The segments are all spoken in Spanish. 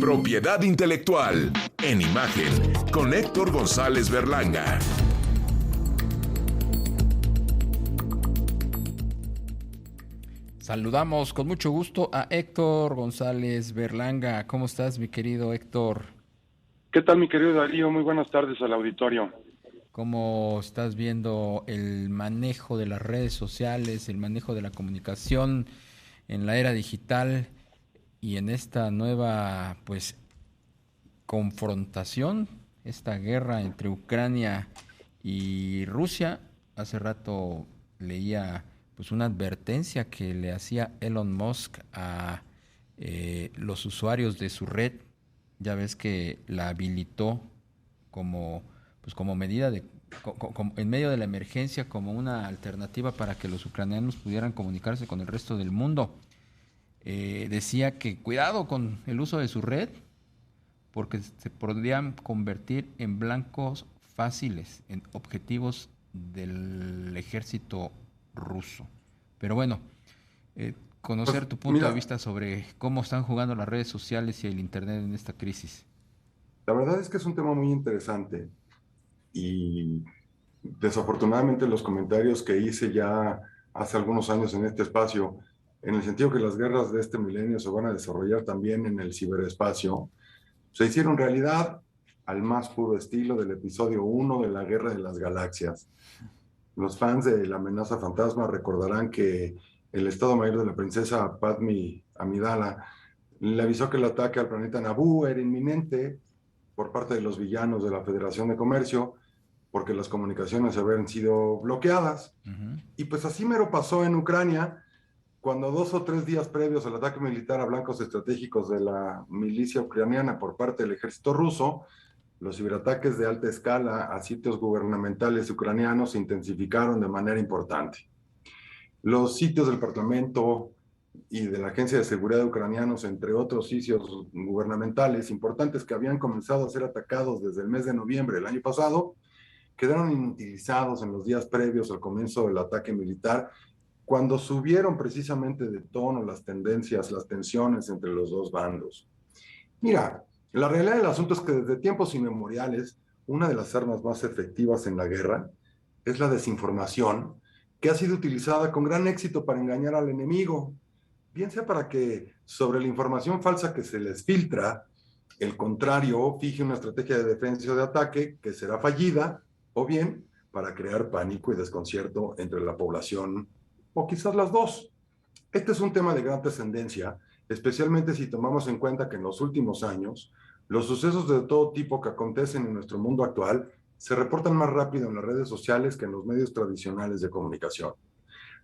Propiedad intelectual en imagen con Héctor González Berlanga. Saludamos con mucho gusto a Héctor González Berlanga. ¿Cómo estás, mi querido Héctor? ¿Qué tal, mi querido Darío? Muy buenas tardes al auditorio. ¿Cómo estás viendo el manejo de las redes sociales, el manejo de la comunicación en la era digital y en esta nueva, pues, confrontación, esta guerra entre Ucrania y Rusia? Hace rato leía pues una advertencia que le hacía Elon Musk a los usuarios de su red. Ya ves que la habilitó como pues como medida de en medio de la emergencia, como una alternativa para que los ucranianos pudieran comunicarse con el resto del mundo. Decía que cuidado con el uso de su red porque se podrían convertir en blancos fáciles, en objetivos del ejército ruso. Pero bueno, conocer tu punto de Mira, vista sobre cómo están jugando las redes sociales y el Internet en esta crisis. la verdad es que es un tema muy interesante y desafortunadamente los comentarios que hice ya hace algunos años en este espacio, en el sentido que las guerras de este milenio se van a desarrollar también en el ciberespacio, se hicieron realidad al más puro estilo del episodio 1 de la Guerra de las Galaxias. Los fans de La Amenaza Fantasma recordarán que el Estado Mayor de la princesa Padmé Amidala le avisó que el ataque al planeta Naboo era inminente por parte de los villanos de la Federación de Comercio, porque las comunicaciones habían sido bloqueadas. Uh-huh. Y pues así mero pasó en Ucrania, cuando 2 o 3 días previos al ataque militar a blancos estratégicos de la milicia ucraniana por parte del ejército ruso, los ciberataques de alta escala a sitios gubernamentales ucranianos se intensificaron de manera importante. Los sitios del Parlamento y de la Agencia de Seguridad ucranianos, entre otros sitios gubernamentales importantes que habían comenzado a ser atacados desde el mes de noviembre del año pasado, quedaron inutilizados en los días previos al comienzo del ataque militar, cuando subieron precisamente de tono las tendencias, las tensiones entre los dos bandos. Mira, la realidad del asunto es que desde tiempos inmemoriales, una de las armas más efectivas en la guerra es la desinformación, que ha sido utilizada con gran éxito para engañar al enemigo, bien sea para que sobre la información falsa que se les filtra, el contrario fije una estrategia de defensa o de ataque que será fallida, o bien para crear pánico y desconcierto entre la población, o quizás las dos. Este es un tema de gran trascendencia, especialmente si tomamos en cuenta que en los últimos años los sucesos de todo tipo que acontecen en nuestro mundo actual se reportan más rápido en las redes sociales que en los medios tradicionales de comunicación.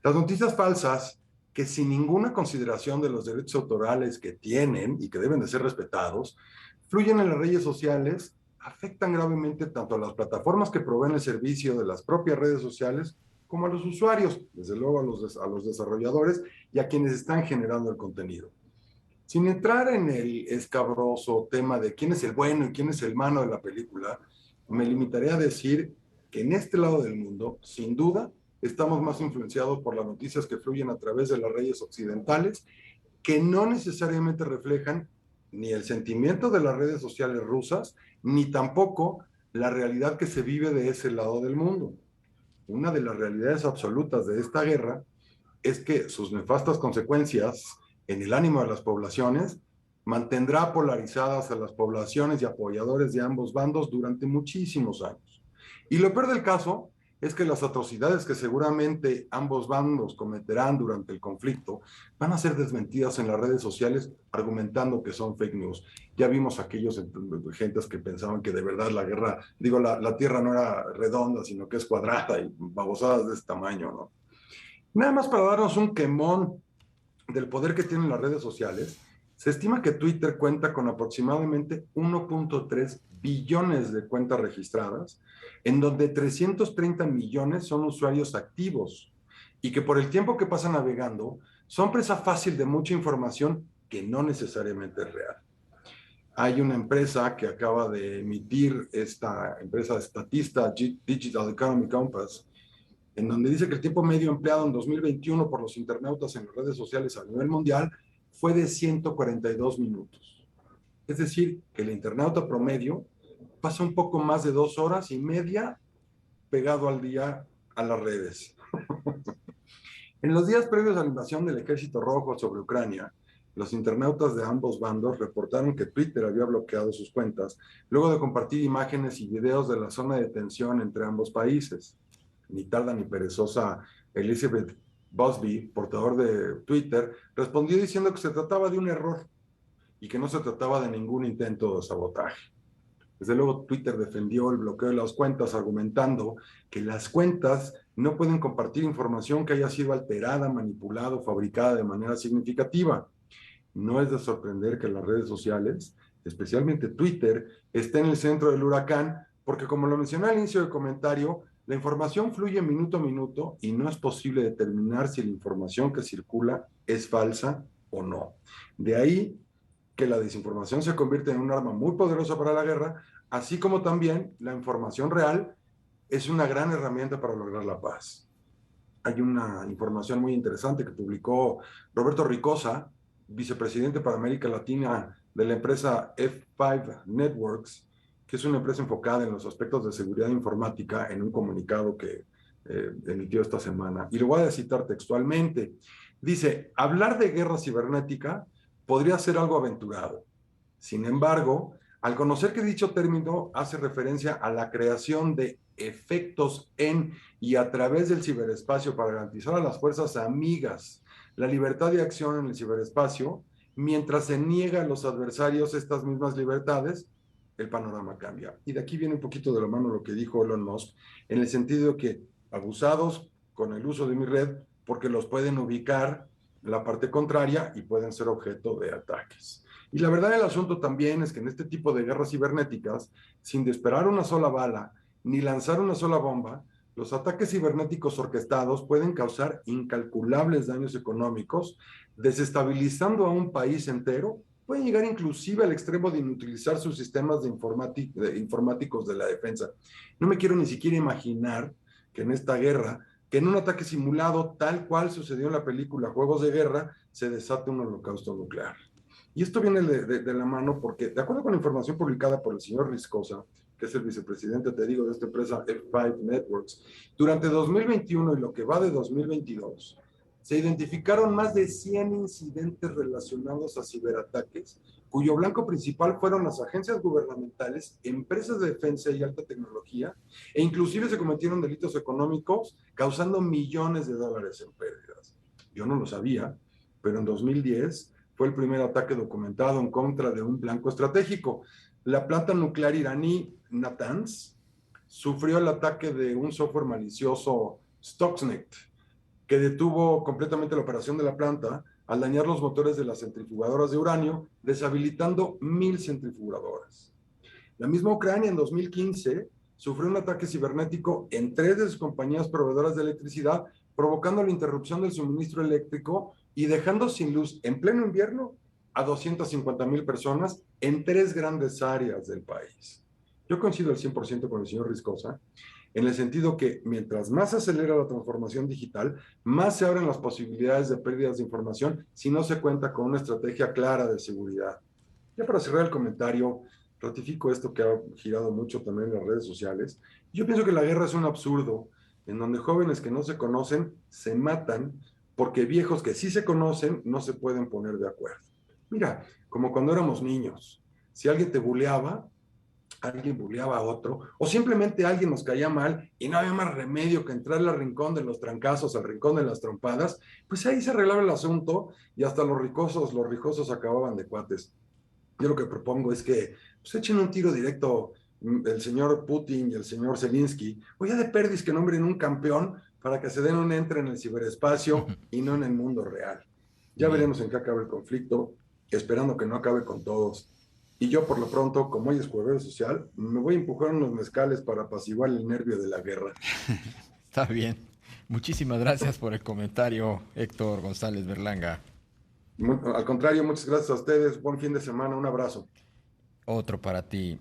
Las noticias falsas, que sin ninguna consideración de los derechos autorales que tienen y que deben de ser respetados, fluyen en las redes sociales, afectan gravemente tanto a las plataformas que proveen el servicio de las propias redes sociales como a los usuarios, desde luego a los desarrolladores y a quienes están generando el contenido. Sin entrar en el escabroso tema de quién es el bueno y quién es el malo de la película, me limitaré a decir que en este lado del mundo, sin duda, estamos más influenciados por las noticias que fluyen a través de las redes occidentales, que no necesariamente reflejan ni el sentimiento de las redes sociales rusas, ni tampoco la realidad que se vive de ese lado del mundo. Una de las realidades absolutas de esta guerra es que sus nefastas consecuencias en el ánimo de las poblaciones mantendrá polarizadas a las poblaciones y apoyadores de ambos bandos durante muchísimos años. Y lo peor del caso es que las atrocidades que seguramente ambos bandos cometerán durante el conflicto van a ser desmentidas en las redes sociales argumentando que son fake news. Ya vimos aquellos gentes que pensaban que de verdad la guerra, la Tierra no era redonda, sino que es cuadrada y babosadas de este tamaño, ¿no? Nada más para darnos un quemón del poder que tienen las redes sociales, se estima que Twitter cuenta con aproximadamente 1.3 billones de cuentas registradas, en donde 330 millones son usuarios activos y que por el tiempo que pasan navegando son presa fácil de mucha información que no necesariamente es real. Hay una empresa que acaba de emitir, esta empresa estatista Digital Economy Compass, en donde dice que el tiempo medio empleado en 2021 por los internautas en las redes sociales a nivel mundial fue de 142 minutos. Es decir, que el internauta promedio pasa un poco más de 2 horas y media pegado al día a las redes. En los días previos a la invasión del Ejército Rojo sobre Ucrania, los internautas de ambos bandos reportaron que Twitter había bloqueado sus cuentas luego de compartir imágenes y videos de la zona de tensión entre ambos países. Ni tarda ni perezosa, Elizabeth Busby, portador de Twitter, respondió diciendo que se trataba de un error y que no se trataba de ningún intento de sabotaje. Desde luego, Twitter defendió el bloqueo de las cuentas, argumentando que las cuentas no pueden compartir información que haya sido alterada, manipulada o fabricada de manera significativa. No es de sorprender que las redes sociales, especialmente Twitter, estén en el centro del huracán, porque como lo mencioné al inicio del comentario, la información fluye minuto a minuto y no es posible determinar si la información que circula es falsa o no. De ahí que la desinformación se convierte en un arma muy poderosa para la guerra, así como también la información real es una gran herramienta para lograr la paz. Hay una información muy interesante que publicó Roberto Ricosa, vicepresidente para América Latina de la empresa F5 Networks, que es una empresa enfocada en los aspectos de seguridad informática, en un comunicado que emitió esta semana. Y lo voy a citar textualmente. Dice, hablar de guerra cibernética podría ser algo aventurado. Sin embargo, al conocer que dicho término hace referencia a la creación de efectos en y a través del ciberespacio para garantizar a las fuerzas amigas la libertad de acción en el ciberespacio, mientras se niega a los adversarios estas mismas libertades, el panorama cambia. Y de aquí viene un poquito de la mano lo que dijo Elon Musk, en el sentido de que abusados con el uso de mi red, porque los pueden ubicar en la parte contraria y pueden ser objeto de ataques. Y la verdad del asunto también es que en este tipo de guerras cibernéticas, sin disparar una sola bala, ni lanzar una sola bomba, los ataques cibernéticos orquestados pueden causar incalculables daños económicos, desestabilizando a un país entero, pueden llegar inclusive al extremo de inutilizar sus sistemas de informáticos de la defensa. No me quiero ni siquiera imaginar que en esta guerra, que en un ataque simulado tal cual sucedió en la película Juegos de Guerra, se desate un holocausto nuclear. Y esto viene de la mano porque, de acuerdo con la información publicada por el señor Riscosa, que es el vicepresidente, te digo, de esta empresa F5 Networks, durante 2021 y lo que va de 2022, se identificaron más de 100 incidentes relacionados a ciberataques, cuyo blanco principal fueron las agencias gubernamentales, empresas de defensa y alta tecnología, e inclusive se cometieron delitos económicos causando millones de dólares en pérdidas. Yo no lo sabía, pero en 2010 fue el primer ataque documentado en contra de un blanco estratégico. La planta nuclear iraní Natanz sufrió el ataque de un software malicioso Stuxnet, que detuvo completamente la operación de la planta al dañar los motores de las centrifugadoras de uranio, deshabilitando 1,000 centrifugadoras. La misma Ucrania en 2015 sufrió un ataque cibernético en 3 de sus compañías proveedoras de electricidad, provocando la interrupción del suministro eléctrico y dejando sin luz en pleno invierno a 250,000 personas en 3 grandes áreas del país. Yo coincido al 100% con el señor Riscosa, en el sentido que mientras más se acelera la transformación digital, más se abren las posibilidades de pérdidas de información si no se cuenta con una estrategia clara de seguridad. Ya para cerrar el comentario, ratifico esto que ha girado mucho también en las redes sociales. Yo pienso que la guerra es un absurdo en donde jóvenes que no se conocen se matan porque viejos que sí se conocen no se pueden poner de acuerdo. Mira, como cuando éramos niños, si alguien te buleaba, alguien buleaba a otro, o simplemente alguien nos caía mal y no había más remedio que entrar al rincón de los trancazos, al rincón de las trompadas, pues ahí se arreglaba el asunto y hasta los rijosos acababan de cuates. Yo lo que propongo es que pues, echen un tiro directo el señor Putin y el señor Zelensky, o ya de perdis que nombren un campeón para que se den un entre en el ciberespacio y no en el mundo real. Ya veremos en qué acaba el conflicto, esperando que no acabe con todos. Y yo, por lo pronto, como hoy es jueves social, me voy a empujar unos mezcales para apaciguar el nervio de la guerra. Está bien. Muchísimas gracias por el comentario, Héctor González Berlanga. Al contrario, muchas gracias a ustedes. Buen fin de semana. Un abrazo. Otro para ti.